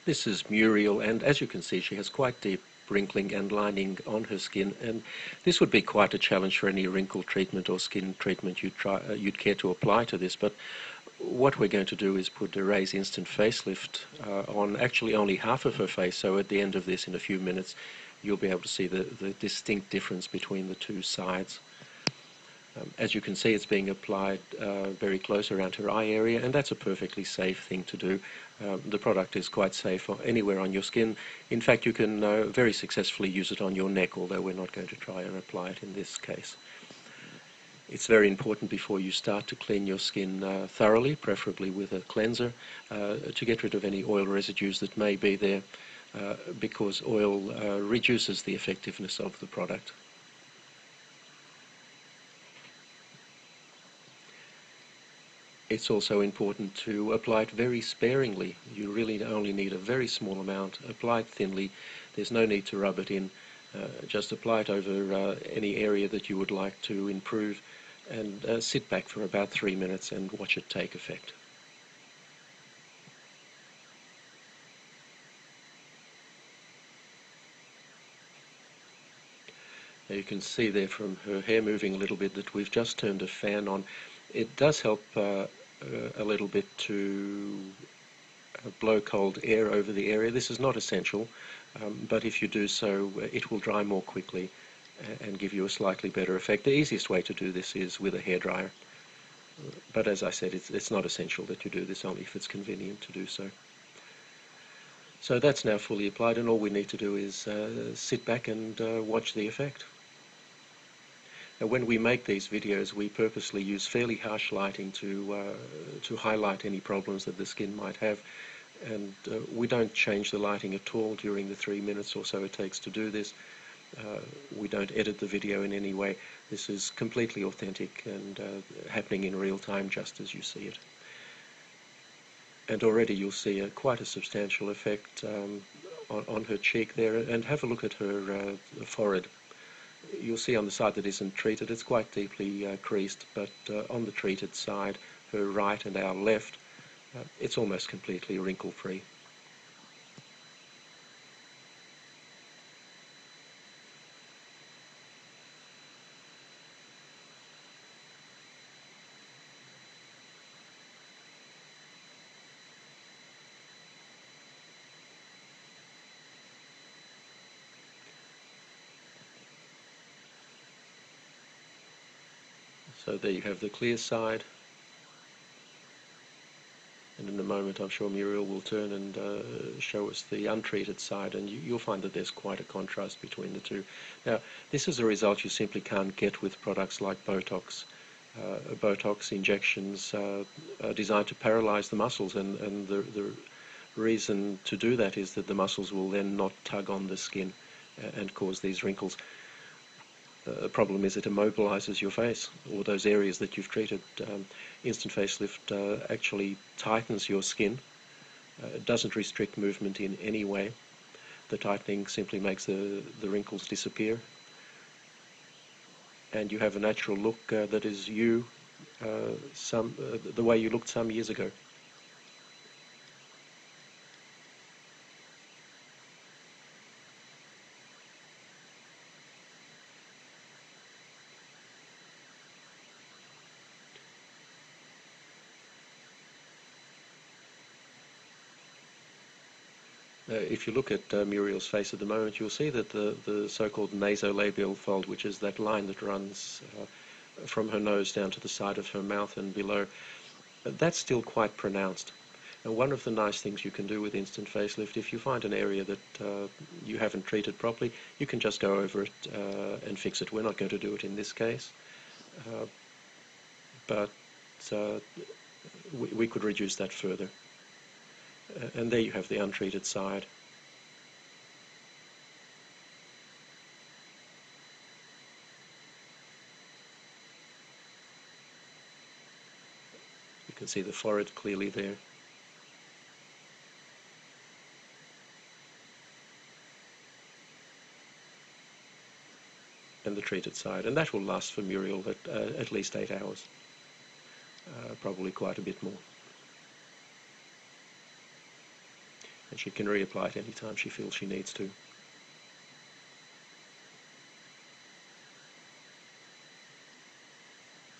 This is Muriel, and as you can see, she has quite deep wrinkling and lining on her skin, and this would be quite a challenge for any wrinkle treatment or skin treatment you'd care to apply to this. But what we're going to do is put a Raise Instant Facelift on actually only half of her face, so at the end of this, in a few minutes, you'll be able to see the distinct difference between the two sides. As you can see, it's being applied very close around her eye area, and that's a perfectly safe thing to do. The product is quite safe anywhere on your skin. In fact, you can very successfully use it on your neck, although we're not going to try and apply it in this case. It's very important before you start to clean your skin thoroughly, preferably with a cleanser, to get rid of any oil residues that may be there, because oil reduces the effectiveness of the product. It's also important to apply it very sparingly. You really only need a very small amount. Apply it thinly. There's no need to rub it in. Just apply it over any area that you would like to improve, and sit back for about 3 minutes and watch it take effect. Now you can see there from her hair moving a little bit that we've just turned a fan on. It does help a little bit to blow cold air over the area. This is not essential, but if you do so, it will dry more quickly and give you a slightly better effect. The easiest way to do this is with a hairdryer, but as I said, it's not essential that you do this, only if it's convenient to do so. So that's now fully applied, and all we need to do is sit back and watch the effect. Now, when we make these videos, we purposely use fairly harsh lighting to highlight any problems that the skin might have, and we don't change the lighting at all during the 3 minutes or so it takes to do this. We don't edit the video in any way. This is completely authentic and happening in real time, just as you see it. And already you'll see quite a substantial effect on her cheek there, and have a look at her forehead. You'll see on the side that isn't treated, it's quite deeply creased, but on the treated side, her right and our left, it's almost completely wrinkle-free. So there you have the clear side, and in a moment I'm sure Muriel will turn and show us the untreated side, and you'll find that there's quite a contrast between the two. Now, this is a result you simply can't get with products like Botox. Botox injections are designed to paralyze the muscles, and the reason to do that is that the muscles will then not tug on the skin and cause these wrinkles. The problem is it immobilizes your face, or those areas that you've treated. Instant Facelift actually tightens your skin. It doesn't restrict movement in any way. The tightening simply makes the wrinkles disappear, and you have a natural look that is you, the way you looked some years ago. If you look at Muriel's face at the moment, you'll see that the so-called nasolabial fold, which is that line that runs from her nose down to the side of her mouth and below, that's still quite pronounced. And one of the nice things you can do with Instant Facelift, if you find an area that you haven't treated properly, you can just go over it and fix it. We're not going to do it in this case, but we could reduce that further. And there you have the untreated side. You can see the forehead clearly there. And the treated side. And that will last for Muriel at least 8 hours. Probably quite a bit more. and she can reapply it anytime she feels she needs to.